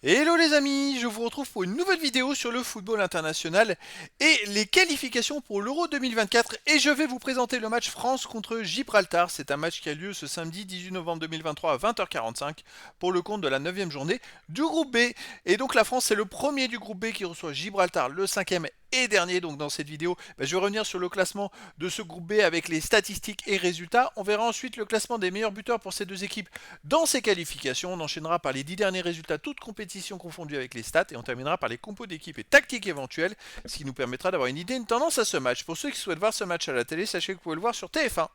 Hello les amis, je vous retrouve pour une nouvelle vidéo sur le football international et les qualifications pour l'Euro 2024 et je vais vous présenter le match France contre Gibraltar. C'est un match qui a lieu ce samedi 18 novembre 2023 à 20h45 pour le compte de la 9e journée du groupe B. Et donc la France c'est le premier du groupe B qui reçoit Gibraltar, le 5e et dernier. Donc dans cette vidéo, je vais revenir sur le classement de ce groupe B avec les statistiques et résultats. On verra ensuite le classement des meilleurs buteurs pour ces deux équipes dans ces qualifications. On enchaînera par les 10 derniers résultats, toutes compétitions confondues avec les stats, et on terminera par les compos d'équipes et tactiques éventuelles, ce qui nous permettra d'avoir une idée, une tendance à ce match. Pour ceux qui souhaitent voir ce match à la télé, sachez que vous pouvez le voir sur TF1.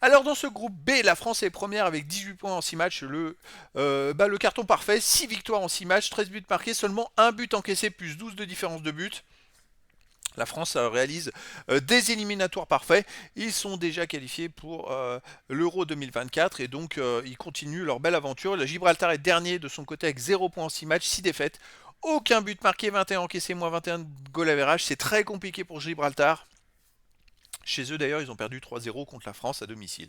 Alors dans ce groupe B, la France est première avec 18 points en 6 matchs, le carton parfait, 6 victoires en 6 matchs, 13 buts marqués, seulement 1 but encaissé plus 12 de différence de but. La France réalise des éliminatoires parfaits. Ils sont déjà qualifiés pour l'Euro 2024 et donc ils continuent leur belle aventure. Le Gibraltar est dernier de son côté avec 0 points en 6 matchs, 6 défaites. Aucun but marqué, 21 encaissés, moins 21 goal average. C'est très compliqué pour Gibraltar. Chez eux d'ailleurs, ils ont perdu 3-0 contre la France à domicile.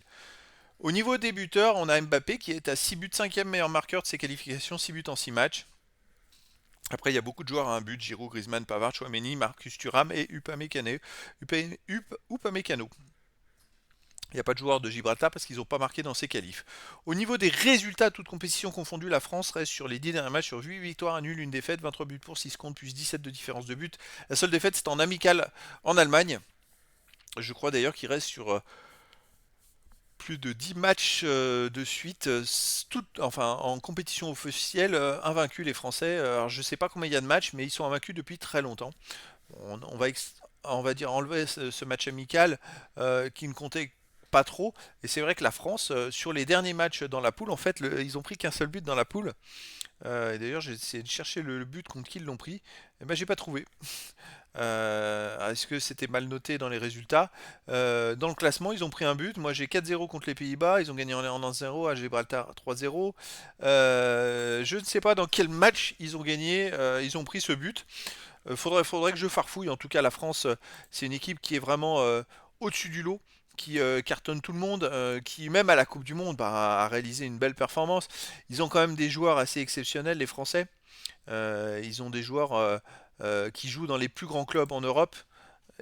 Au niveau des buteurs, on a Mbappé qui est à 6 buts, 5e meilleur marqueur de ses qualifications, 6 buts en 6 matchs. Après, il y a beaucoup de joueurs à un but, Giroud, Griezmann, Pavard, Chouameni, Marcus Thuram et Upamecano. Il n'y a pas de joueurs de Gibraltar parce qu'ils n'ont pas marqué dans ces qualifs. Au niveau des résultats, toutes compétitions confondues, la France reste sur les 10 derniers matchs sur 8 victoires, un nul, une défaite, 23 buts pour, 6 contre, plus 17 de différence de but. La seule défaite, c'est en amical en Allemagne. Je crois d'ailleurs qu'il reste sur plus de 10 matchs de suite, enfin en compétition officielle, invaincus les Français. Alors je ne sais pas combien il y a de matchs, mais ils sont invaincus depuis très longtemps. On va dire enlever ce match amical qui ne comptait pas trop. Et c'est vrai que la France, sur les derniers matchs dans la poule, en fait, ils ont pris qu'un seul but dans la poule. Et d'ailleurs, j'ai essayé de chercher le but contre qui ils l'ont pris. Et ben, j'ai pas trouvé. Est-ce que c'était mal noté dans les résultats? Dans le classement, ils ont pris un but. Moi, j'ai 4-0 contre les Pays-Bas. Ils ont gagné en 1-0 à Gibraltar 3-0. Je ne sais pas dans quel match ils ont gagné. Ils ont pris ce but. Faudrait que je farfouille. En tout cas, la France, c'est une équipe qui est vraiment au-dessus du lot, qui cartonne tout le monde, qui même à la Coupe du Monde a réalisé une belle performance. Ils ont quand même des joueurs assez exceptionnels, les Français. Ils ont des joueurs qui jouent dans les plus grands clubs en Europe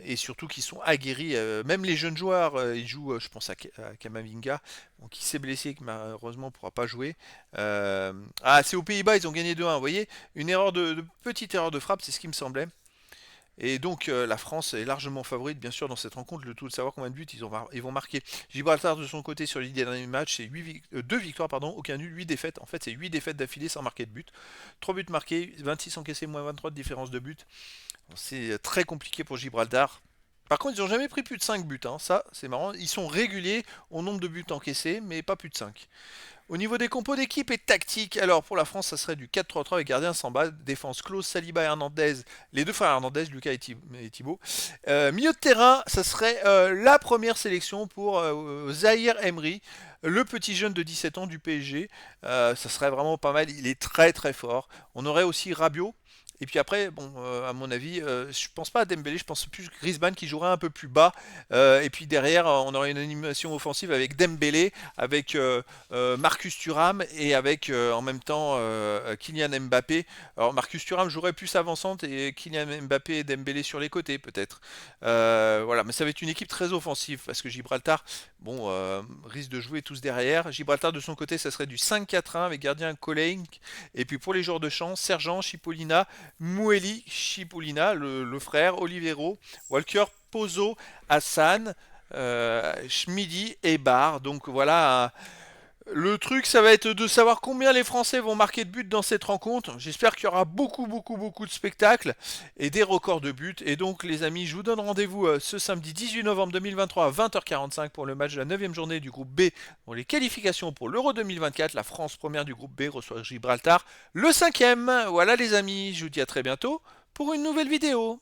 et surtout qui sont aguerris. Même les jeunes joueurs, ils jouent, je pense à Kamavinga, bon, qui s'est blessé, qui malheureusement ne pourra pas jouer. C'est aux Pays-Bas, ils ont gagné 2-1. Vous voyez, une erreur de petite erreur de frappe, c'est ce qui me semblait. Et donc la France est largement favorite, bien sûr, dans cette rencontre. Le tout de savoir combien de buts ils vont marquer. Gibraltar, de son côté, sur les derniers matchs, c'est 2 victoires, pardon, aucun nul, 8 défaites. En fait, c'est 8 défaites d'affilée sans marquer de but. 3 buts marqués, 26 encaissés, moins 23 de différence de but. Bon, c'est très compliqué pour Gibraltar. Par contre, ils n'ont jamais pris plus de 5 buts, hein. Ça, c'est marrant. Ils sont réguliers au nombre de buts encaissés, mais pas plus de 5. Au niveau des compos d'équipe et tactique, alors pour la France, ça serait du 4-3-3 avec gardien Samba, défense Klose, Saliba et Hernandez, les deux frères Hernandez, Lucas et Thibaut. Milieu de terrain, ça serait la première sélection pour Zahir Emery, le petit jeune de 17 ans du PSG. Ça serait vraiment pas mal, il est très très fort. On aurait aussi Rabiot. Et puis après, bon, à mon avis, je pense pas à Dembélé, je pense plus Griezmann qui jouerait un peu plus bas. Et puis derrière, on aurait une animation offensive avec Dembélé, avec Marcus Thuram et avec en même temps Kylian Mbappé. Alors Marcus Thuram jouerait plus avançante et Kylian Mbappé et Dembélé sur les côtés peut-être. Voilà, mais ça va être une équipe très offensive parce que Gibraltar, bon, risque de jouer tous derrière. Gibraltar de son côté, ça serait du 5-4-1 avec gardien Kolenk. Et puis pour les joueurs de champ, Sergent, Chipolina, Moueli, Chipolina, le frère, Olivero, Walker, Pozo, Hassan, Schmidi et Bar. Donc voilà, le truc, ça va être de savoir combien les Français vont marquer de buts dans cette rencontre. J'espère qu'il y aura beaucoup, beaucoup, beaucoup de spectacles et des records de buts. Et donc, les amis, je vous donne rendez-vous ce samedi 18 novembre 2023 à 20h45 pour le match de la 9e journée du groupe B pour les qualifications pour l'Euro 2024. La France première du groupe B reçoit Gibraltar le 5e. Voilà les amis, je vous dis à très bientôt pour une nouvelle vidéo.